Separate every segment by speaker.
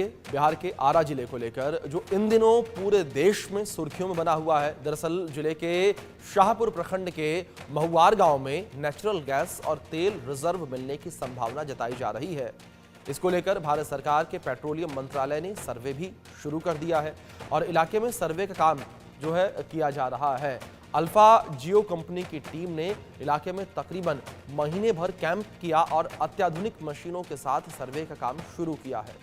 Speaker 1: बिहार के आरा जिले को लेकर जो इन दिनों पूरे देश में सुर्खियों में बना हुआ है। दरअसल जिले के शाहपुर प्रखंड के महुआर गांव में नेचुरल गैस और तेल रिजर्व मिलने की संभावना जताई जा रही है। इसको लेकर भारत सरकार के पेट्रोलियम मंत्रालय ने सर्वे भी शुरू कर दिया है और इलाके में सर्वे का काम जो है किया जा रहा है। अल्फा जियो कंपनी की टीम ने इलाके में तकरीबन महीने भर कैंप किया और अत्याधुनिक मशीनों के साथ सर्वे का काम शुरू किया है,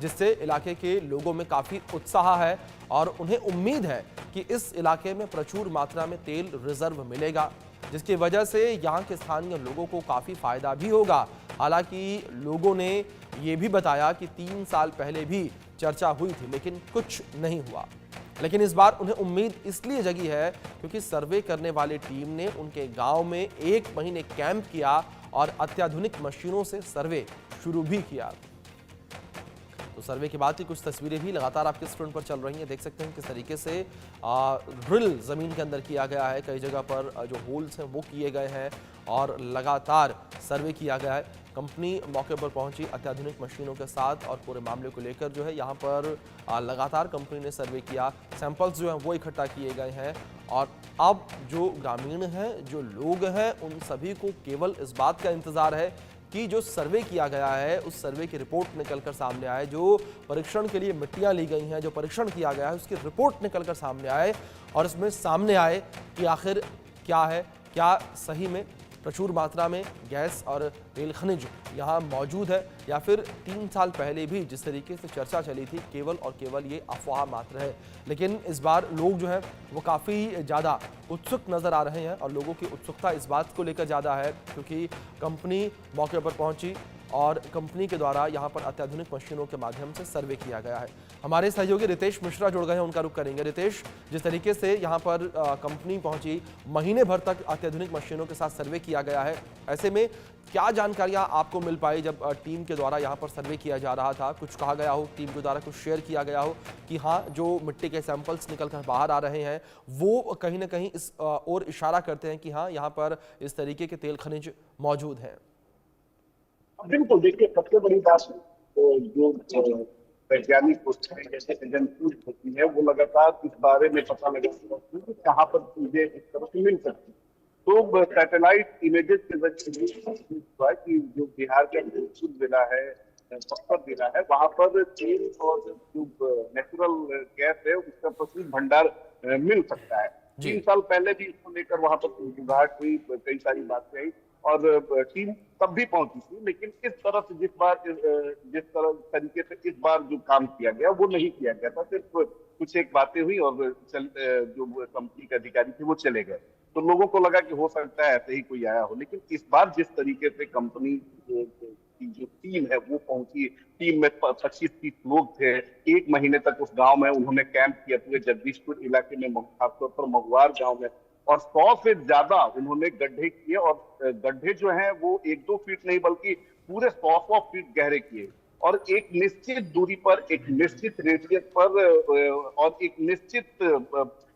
Speaker 1: जिससे इलाके के लोगों में काफी उत्साह है और उन्हें उम्मीद है कि इस इलाके में प्रचुर मात्रा में तेल रिजर्व मिलेगा, जिसकी वजह से यहाँ के स्थानीय लोगों को काफी फायदा भी होगा। हालांकि लोगों ने ये भी बताया कि 3 साल पहले भी चर्चा हुई थी लेकिन कुछ नहीं हुआ, लेकिन इस बार उन्हें उम्मीद इसलिए जगी है क्योंकि सर्वे करने वाली टीम ने उनके गांव में 1 महीने कैंप किया और अत्याधुनिक मशीनों से सर्वे शुरू भी किया। तो सर्वे के बाद की कुछ तस्वीरें भी लगातार आपके स्क्रीन पर चल रही हैं। देख सकते हैं किस तरीके से ड्रिल जमीन के अंदर किया गया है, कई जगह पर जो होल्स हैं वो किए गए हैं और लगातार सर्वे किया गया है। कंपनी मौके पर पहुंची अत्याधुनिक मशीनों के साथ और पूरे मामले को लेकर जो है यहाँ पर लगातार कंपनी ने सर्वे किया, सैंपल्स जो हैं वो इकट्ठा किए गए हैं और अब जो ग्रामीण हैं, जो लोग हैं, उन सभी को केवल इस बात का इंतजार है कि जो सर्वे किया गया है उस सर्वे की रिपोर्ट निकलकर सामने आए, जो परीक्षण के लिए मिट्टियां ली गई हैं, जो परीक्षण किया गया है उसकी रिपोर्ट निकलकर सामने आए और इसमें सामने आए कि आखिर क्या है, क्या सही में प्रचुर मात्रा में गैस और तेल खनिज यहाँ मौजूद है या फिर 3 साल पहले भी जिस तरीके से चर्चा चली थी केवल और केवल ये अफवाह मात्र है। लेकिन इस बार लोग जो है वो काफ़ी ज़्यादा उत्सुक नज़र आ रहे हैं और लोगों की उत्सुकता इस बात को लेकर ज़्यादा है क्योंकि कंपनी मौके पर पहुंची और कंपनी के द्वारा यहाँ पर अत्याधुनिक मशीनों के माध्यम से सर्वे किया गया है। हमारे सहयोगी रितेश मिश्रा जुड़ गए हैं, उनका रुख करेंगे। रितेश, जिस तरीके से यहाँ पर कंपनी पहुंची, महीने भर तक अत्याधुनिक मशीनों के साथ सर्वे किया गया है, ऐसे में क्या जानकारियाँ आपको मिल पाई जब टीम के द्वारा यहाँ पर सर्वे किया जा रहा था? कुछ कहा गया हो, टीम के द्वारा कुछ शेयर किया गया हो कि हाँ जो मिट्टी के सैंपल्स निकल कर बाहर आ रहे हैं वो कहीं ना कहीं इस ओर इशारा करते हैं कि हाँ यहाँ पर इस तरीके के तेल खनिज मौजूद हैं?
Speaker 2: बिल्कुल, देखिए सबसे बड़ी बात जो वैज्ञानिक होते हैं, जैसे एजेंसी होती है, वो लगातार इस बारे में पता लगाती रहती है कि कहाँ पर चीजें इस तरह से मिल सकती है। तो सैटेलाइट इमेजेस के जरिए हुआ कि जो बिहार का भोजपुर जिला है, बक्सर जिला है, वहां पर तेल और जो नेचुरल गैस है उसका प्रचुर भंडार मिल सकता है। 3 साल पहले भी इसको लेकर वहां पर घबराहट हुई, कई सारी बातें आई और टीम तब भी पहुंची थी, लेकिन इस तरह से जिस तरह तरीके से इस बार जो काम किया गया वो नहीं किया गया था। सिर्फ कुछ एक बातें हुई और जो कंपनी के अधिकारी थे वो चले गए, तो लोगों को लगा कि हो सकता है ऐसे ही कोई आया हो। लेकिन इस बार जिस तरीके से कंपनी की जो टीम है वो पहुंची, टीम में 25-30 लोग थे, 1 महीने तक उस गांव में उन्होंने कैंप किया, पूरे जगदीशपुर इलाके में, खासतौर पर महुआर गांव में, और 100 से ज्यादा उन्होंने गड्ढे किए और गड्ढे जो हैं वो 1-2 फीट नहीं बल्कि पूरे 100 फीट गहरे किए और एक निश्चित दूरी पर, एक निश्चित रेडियस पर और एक निश्चित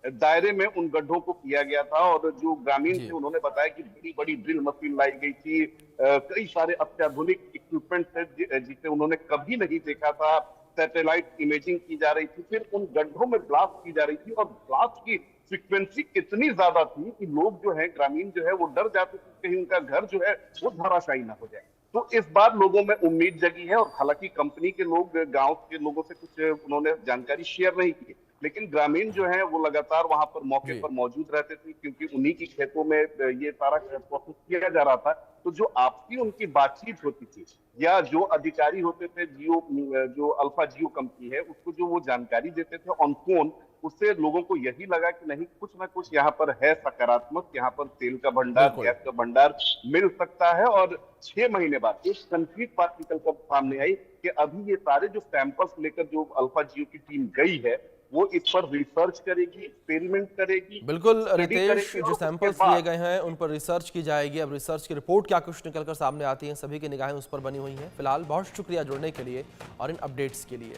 Speaker 2: दायरे में उन गड्ढों को किया गया था। और जो ग्रामीण थे उन्होंने बताया कि बड़ी बड़ी ड्रिल मशीन लाई गई थी, कई सारे अत्याधुनिक इक्विपमेंट थे जिसे उन्होंने कभी नहीं देखा था, सैटेलाइट इमेजिंग की जा रही थी, फिर उन गड्ढों में ब्लास्ट की जा रही थी और ब्लास्ट की फ्रीक्वेंसी इतनी ज्यादा थी कि लोग जो है, ग्रामीण जो है, वो डर जाते थे कहीं उनका घर जो है वो धराशायी ना हो जाए। तो इस बार लोगों में उम्मीद जगी है और हालांकि कंपनी के लोग गांव के लोगों से कुछ उन्होंने जानकारी शेयर नहीं की, लेकिन ग्रामीण जो है वो लगातार वहां पर मौके पर मौजूद रहते थे क्योंकि उन्हीं की खेतों में ये सारा प्रोसेस किया जा रहा था। तो जो आपसी उनकी बातचीत होती थी या जो अधिकारी होते थे, जो अल्फा जियो कंपनी है, उसको जो वो जानकारी देते थे ऑन फोन, उससे लोगों को यही लगा कि नहीं, कुछ ना कुछ यहाँ पर है सकारात्मक, यहाँ पर तेल का भंडार, गैस का भंडार मिल सकता है। और 6 महीने बाद एक कंक्रीट बात निकल कर सामने आई कि अभी ये सारे जो सैंपल्स लेकर जो अल्फा जियो की टीम गई है वो इस पर रिसर्च करेगी, एक्सपेरिमेंट करेगी।
Speaker 1: बिल्कुल रितेश, जो सैंपल्स लिए गए हैं उन पर रिसर्च की जाएगी। अब रिसर्च की रिपोर्ट क्या कुछ निकलकर सामने आती है, सभी की निगाहें उस पर बनी हुई हैं। फिलहाल बहुत शुक्रिया जुड़ने के लिए और इन अपडेट्स के लिए।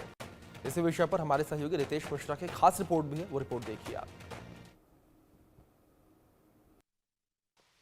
Speaker 1: इसी विषय पर हमारे सहयोगी रितेश मिश्रा की खास रिपोर्ट भी है, वो रिपोर्ट देखिए आप।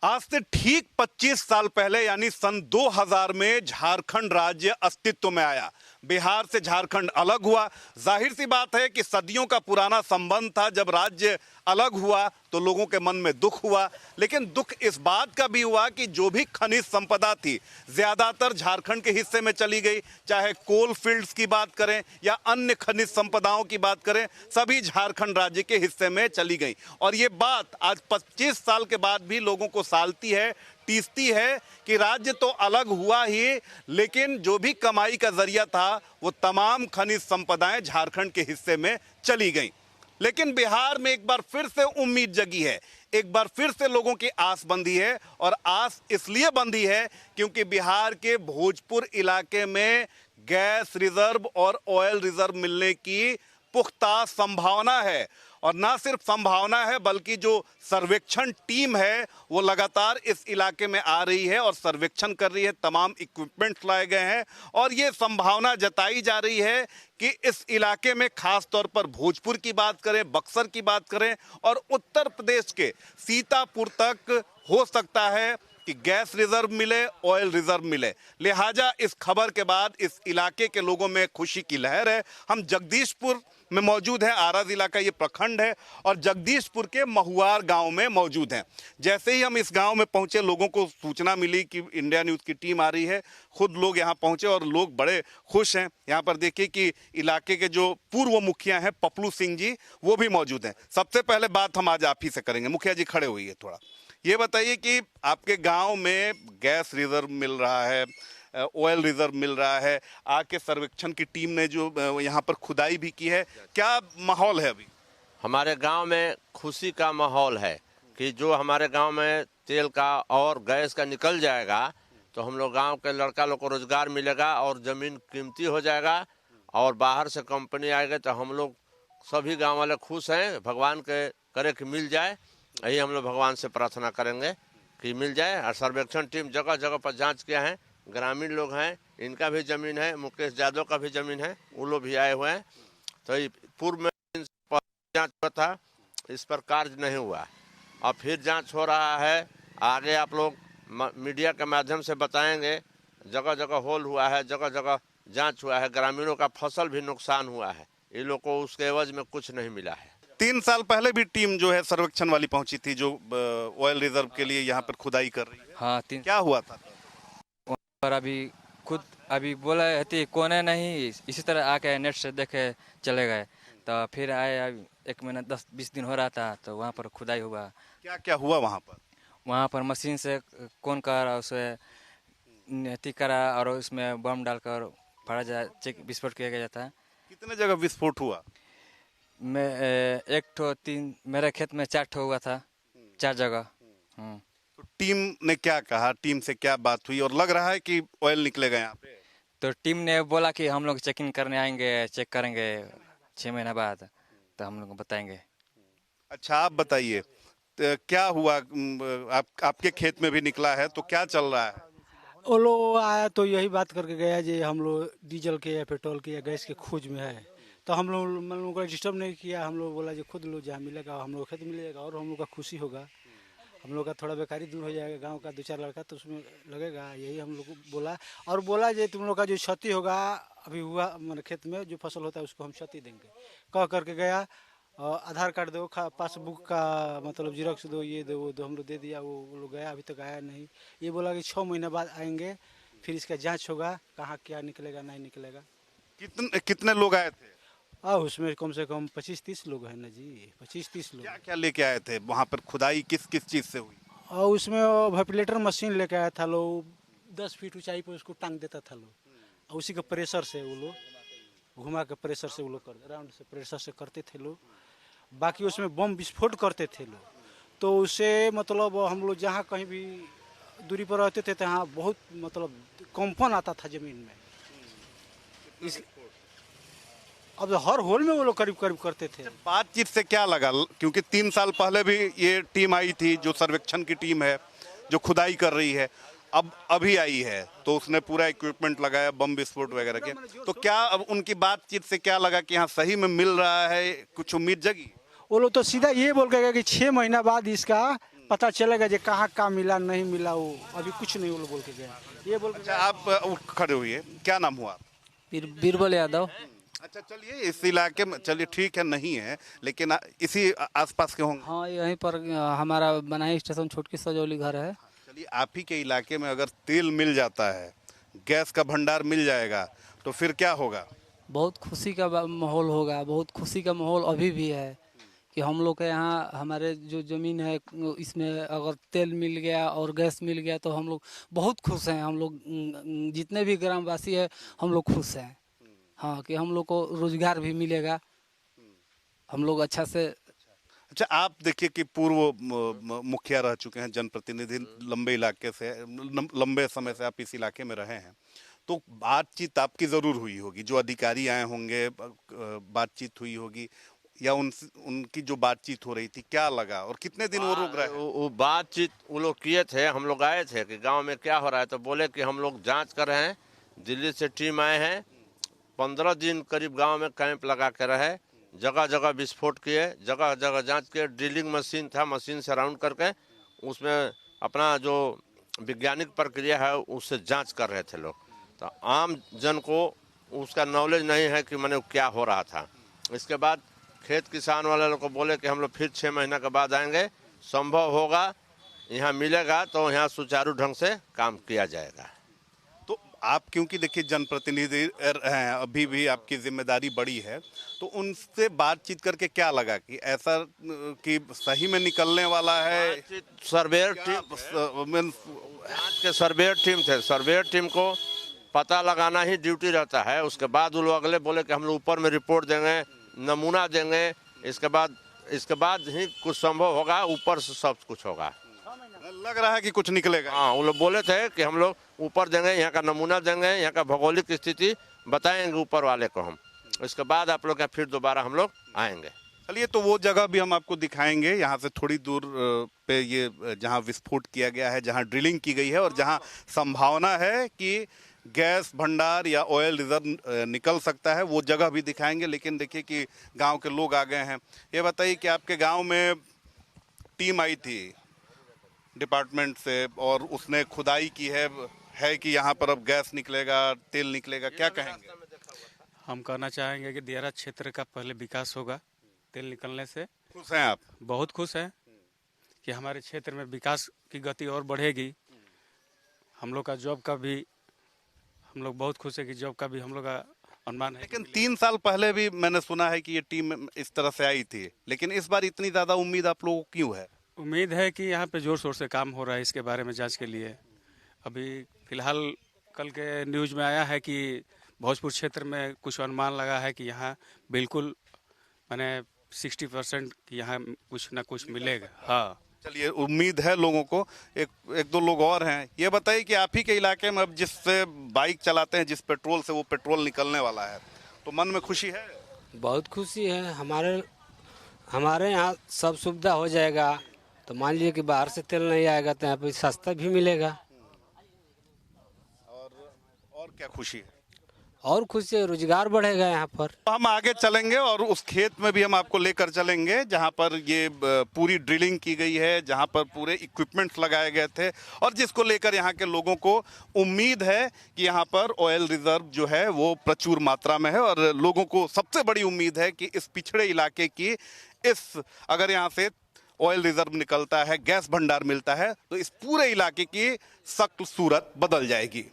Speaker 3: आज से ठीक 25 साल पहले यानी सन 2000 में झारखंड राज्य अस्तित्व में आया। बिहार से झारखंड अलग हुआ। जाहिर सी बात है कि सदियों का पुराना संबंध था। जब राज्य अलग हुआ तो लोगों के मन में दुख हुआ, लेकिन दुख इस बात का भी हुआ कि जो भी खनिज संपदा थी ज्यादातर झारखंड के हिस्से में चली गई। चाहे कोल फील्ड्स की बात करें या अन्य खनिज संपदाओं की बात करें, सभी झारखंड राज्य के हिस्से में चली गई। और ये बात आज 25 साल के बाद भी लोगों को सालती है, टीसती है कि राज्य तो अलग हुआ ही, लेकिन जो भी कमाई का जरिया था वो तमाम खनिज संपदाएं झारखंड के हिस्से में चली गईं। लेकिन बिहार में एक बार फिर से उम्मीद जगी है, एक बार फिर से लोगों की आस बंधी है। और आस इसलिए बंधी है क्योंकि बिहार के भोजपुर इलाके में गैस रिजर्व और ऑयल रिजर्व मिलने की पुख्ता संभावना है। और ना सिर्फ संभावना है बल्कि जो सर्वेक्षण टीम है वो लगातार इस इलाके में आ रही है और सर्वेक्षण कर रही है। तमाम इक्विपमेंट्स लाए गए हैं और ये संभावना जताई जा रही है कि इस इलाके में खास तौर पर भोजपुर की बात करें, बक्सर की बात करें और उत्तर प्रदेश के सीतापुर तक हो सकता है कि गैस रिजर्व मिले, ऑयल रिजर्व मिले। लिहाजा इस खबर के बाद इस इलाके के लोगों में खुशी की लहर है। हम जगदीशपुर में मौजूद हैं, आरा जिला का ये प्रखंड है और जगदीशपुर के महुआर गांव में मौजूद हैं। जैसे ही हम इस गांव में पहुंचे, लोगों को सूचना मिली कि इंडिया न्यूज़ की टीम आ रही है। खुद लोग यहां पहुंचे और लोग बड़े खुश हैं। यहां पर देखिए कि इलाके के जो पूर्व मुखिया हैं पपलू सिंह जी, वो भी मौजूद हैं। सबसे पहले बात हम आज आप ही से करेंगे। मुखिया जी खड़े हुई है, थोड़ा ये बताइए कि आपके गांव में गैस रिजर्व मिल रहा है, ऑयल रिजर्व मिल रहा है, आके सर्वेक्षण की टीम ने जो यहाँ पर खुदाई भी की है, क्या माहौल है अभी?
Speaker 4: हमारे गांव में खुशी का माहौल है कि जो हमारे गांव में तेल का और गैस का निकल जाएगा तो हम लोग गांव के लड़का लोग को रोजगार मिलेगा और ज़मीन कीमती हो जाएगा और बाहर से कंपनी आएगी तो हम लोग सभी गांव वाले खुश हैं। भगवान के करे कि मिल जाए, यही हम लोग भगवान से प्रार्थना करेंगे कि मिल जाए। और सर्वेक्षण टीम जगह जगह पर जांच किया है। ग्रामीण लोग हैं, इनका भी ज़मीन है, मुकेश यादव का भी ज़मीन है, वो लोग भी आए हुए हैं। तो पूर्व में जांच हुआ था, इस पर कार्य नहीं हुआ। अब फिर जांच हो रहा है, आगे आप लोग मीडिया के माध्यम से बताएंगे। जगह जगह होल हुआ है, जगह जगह जांच हुआ है। ग्रामीणों का फसल भी नुकसान हुआ है, इन लोग को उसके एवज में कुछ नहीं मिला है।
Speaker 3: 3 साल पहले भी टीम जो है सर्वेक्षण वाली पहुंची थी जो ऑयल रिजर्व के लिए यहाँ पर खुदाई कर रही है।
Speaker 5: हाँ,
Speaker 3: क्या हुआ था?
Speaker 5: पर अभी बोला है कोने नहीं, इसी तरह आके नेट से देखे चले गए। तो फिर आए, 1 महीना 10-20 दिन हो रहा था तो वहाँ पर खुदाई हुआ।
Speaker 3: क्या क्या हुआ वहाँ पर?
Speaker 5: वहाँ पर मशीन से कौन कर उसे नेती करा और उसमें बम डालकर फड़ा जा चेक विस्फोट किया गया था।
Speaker 3: कितने जगह विस्फोट हुआ?
Speaker 5: मैं 1 ठो 3, मेरे खेत में 4 ठो हुआ था, 4 जगह।
Speaker 3: तो टीम ने क्या कहा, टीम से क्या बात हुई और लग रहा है कि ऑयल निकलेगा यहाँ पे?
Speaker 5: तो टीम ने बोला कि हम लोग चेकिंग करने आएंगे, चेक करेंगे 6 महीना बाद, तो हम लोग को बताएंगे।
Speaker 3: अच्छा, आप बताइए क्या हुआ? आपके खेत में भी निकला है तो क्या चल रहा है?
Speaker 6: वो लोग आया तो यही बात करके गया जी हम लोग डीजल के या पेट्रोल के या गैस के खोज में है। तो हम लोग को डिस्टर्ब नहीं किया। हम लोग बोला जी खुद लो, जहाँ मिलेगा हम लोग खेत मिलेगा और हम लोग का खुशी होगा, हम लोग का थोड़ा बेकारी दूर हो जाएगा। गांव का 2-4 लड़का तो उसमें लगेगा, यही हम लोग को बोला। और बोला जी तुम लोग का जो क्षति होगा अभी हुआ मतलब खेत में जो फसल होता है उसको हम क्षति देंगे, कह करके गया। आधार कार्ड दो, पासबुक का मतलब जीरोक्स दो, ये दो वो दो, हम लोग दे दिया। वो लोग गया, अभी तक आया नहीं। ये बोला कि 6 महीने बाद आएंगे, फिर इसका जांच होगा, कहाँ क्या निकलेगा नहीं निकलेगा।
Speaker 3: कितने लोग आए थे?
Speaker 6: उसमें कम से कम 25-30 लोग हैं ना जी, 25-30 लोग।
Speaker 3: क्या क्या लेके आए थे वहाँ पर? खुदाई किस किस चीज़ से हुई?
Speaker 6: और उसमें वेंटिलेटर मशीन लेके आया था लोग, 10 फीट ऊंचाई पर उसको टांग देता था लोग, और उसी के प्रेशर से वो लोग घुमा के प्रेशर से वो लोग कर राउंड से प्रेशर से करते थे लोग। बाकी उसमें बम विस्फोट करते थे लोग। तो उससे मतलब हम लोग जहाँ कहीं भी दूरी पर रहते थे तहाँ बहुत मतलब कंपन आता था ज़मीन में। इस अब हर होल में वो लोग करीब करीब करते थे।
Speaker 3: बातचीत से क्या लगा? क्योंकि 3 साल पहले भी ये टीम आई थी जो सर्वेक्षण की टीम है जो खुदाई कर रही है, अब अभी आई है तो उसने पूरा इक्विपमेंट लगाया, बम विस्फोट वगैरह के। तो क्या अब उनकी बातचीत से क्या लगा कि हाँ सही में मिल रहा है? कुछ उम्मीद जगी?
Speaker 6: वो लोग तो सीधा ये बोल के गए कि 6 महीना बाद इसका पता चलेगा जो कहाँ मिला नहीं मिला, वो अभी कुछ नहीं वो लोग बोल के गए। ये बोल के
Speaker 3: अच्छा, आप उठ खड़े हुए, क्या नाम हुआ?
Speaker 7: बीरबल यादव।
Speaker 3: अच्छा, चलिए, इस इलाके में चलिए ठीक है, नहीं है, लेकिन इसी आसपास के होंगे।
Speaker 7: हाँ, यहीं पर हमारा बनाई स्टेशन छोटकी सजौली घर है।
Speaker 3: चलिए, आप ही के इलाके में अगर तेल मिल जाता है, गैस का भंडार मिल जाएगा, तो फिर क्या होगा?
Speaker 7: बहुत खुशी का माहौल होगा, बहुत खुशी का माहौल अभी भी है कि हम लोग के यहाँ हमारे जो ज़मीन है इसमें अगर तेल मिल गया और गैस मिल गया तो हम लोग बहुत खुश हैं। हम लोग जितने भी ग्रामवासी है हम लोग खुश हैं। हाँ, कि हम लोग को रोजगार भी मिलेगा, हम लोग अच्छा से।
Speaker 3: अच्छा, आप देखिए कि पूर्व मुखिया रह चुके हैं, जनप्रतिनिधि, लंबे इलाके से, लंबे समय से आप इस इलाके में रहे हैं, तो बातचीत आपकी जरूर हुई होगी, जो अधिकारी आए होंगे बातचीत हुई होगी, या उनकी जो बातचीत हो रही थी, क्या लगा और कितने दिन वो रुक रहे हैं?
Speaker 4: वो बातचीत वो लोग किए थे, हम लोग आए थे कि गांव में क्या हो रहा है, तो बोले कि हम लोग जांच कर रहे हैं, दिल्ली से टीम आए हैं, 15 दिन करीब गांव में कैंप लगा के रहे, जगह जगह विस्फोट किए, जगह जगह जांच किए, ड्रिलिंग मशीन था, मशीन से राउंड करके उसमें अपना जो वैज्ञानिक प्रक्रिया है उससे जांच कर रहे थे लोग। तो आम जन को उसका नॉलेज नहीं है कि मैंने क्या हो रहा था। इसके बाद खेत किसान वाले लोग को बोले कि हम लोग फिर 6 महीना के बाद आएंगे, संभव होगा यहाँ मिलेगा तो यहाँ सुचारू ढंग से काम किया जाएगा।
Speaker 3: तो आप क्योंकि देखिए जनप्रतिनिधि हैं, अभी भी आपकी जिम्मेदारी बड़ी है, तो उनसे बातचीत करके क्या लगा कि ऐसा कि सही में निकलने वाला है?
Speaker 4: सर्वेयर टीम के सर्वेयर टीम थे, सर्वेयर टीम को पता लगाना ही ड्यूटी रहता है। उसके बाद वो लोग अगले बोले कि हम लोग ऊपर में रिपोर्ट देंगे, नमूना देंगे, इसके बाद ही कुछ संभव होगा, ऊपर से सब कुछ होगा।
Speaker 3: लग रहा है कि कुछ निकलेगा।
Speaker 4: हाँ, वो लोग बोले थे कि हम लोग ऊपर देंगे, यहाँ का नमूना देंगे, यहाँ का भौगोलिक स्थिति बताएंगे ऊपर वाले को हम, इसके बाद आप लोग का फिर दोबारा हम लोग आएंगे।
Speaker 3: चलिए, तो वो जगह भी हम आपको दिखाएंगे, यहाँ से थोड़ी दूर पे ये जहाँ विस्फोट किया गया है, जहाँ ड्रिलिंग की गई है और जहाँ संभावना है कि गैस भंडार या ऑयल रिजर्व निकल सकता है, वो जगह भी दिखाएंगे। लेकिन देखिए कि गांव के लोग आ गए हैं। ये बताइए कि आपके गांव में टीम आई थी डिपार्टमेंट से और उसने खुदाई की है कि यहाँ पर अब गैस निकलेगा, तेल निकलेगा, क्या कहेंगे?
Speaker 8: हम कहना चाहेंगे कि दियारा क्षेत्र का पहले विकास होगा तेल निकलने से।
Speaker 3: खुश हैं आप?
Speaker 8: बहुत खुश हैं कि हमारे क्षेत्र में विकास की गति और बढ़ेगी। हम लोग का जॉब का भी, हम लोग बहुत खुश है कि जॉब का भी हम लोग का अनुमान है।
Speaker 3: लेकिन 3 साल पहले भी मैंने सुना है कि ये टीम इस तरह से आई थी, लेकिन इस बार इतनी ज्यादा उम्मीद आप लोगों को क्यों है?
Speaker 8: उम्मीद है कि यहाँ पे जोर शोर से काम हो रहा है इसके बारे में जांच के लिए। अभी फिलहाल कल के न्यूज में आया है कि भोजपुर क्षेत्र में कुछ अनुमान लगा है कि यहाँ बिल्कुल माने 60% कि यहाँ कुछ ना कुछ मिलेगा। हाँ,
Speaker 3: चलिए, उम्मीद है लोगों को। एक दो लोग और हैं। ये बताइए कि आप ही के इलाके में अब जिससे बाइक चलाते हैं, जिस पेट्रोल से वो पेट्रोल निकलने वाला है, तो मन में खुशी है?
Speaker 9: बहुत खुशी है। हमारे यहाँ सब सुविधा हो जाएगा, तो मान लीजिए कि बाहर से तेल नहीं आएगा तो यहाँ पे सस्ता भी मिलेगा।
Speaker 3: और क्या खुशी है?
Speaker 9: और खुशी है, रोजगार बढ़ेगा यहाँ पर।
Speaker 3: हम आगे चलेंगे और उस खेत में भी हम आपको लेकर चलेंगे जहां पर ये पूरी ड्रिलिंग की गई है, जहां पर पूरे इक्विपमेंट्स लगाए गए थे और जिसको लेकर यहाँ के लोगों को उम्मीद है कि यहाँ पर ऑयल रिजर्व जो है वो प्रचुर मात्रा में है। और लोगों को सबसे बड़ी उम्मीद है कि इस पिछड़े इलाके की अगर यहाँ से ऑयल रिजर्व निकलता है, गैस भंडार मिलता है, तो इस पूरे इलाके की शक्ल सूरत बदल जाएगी।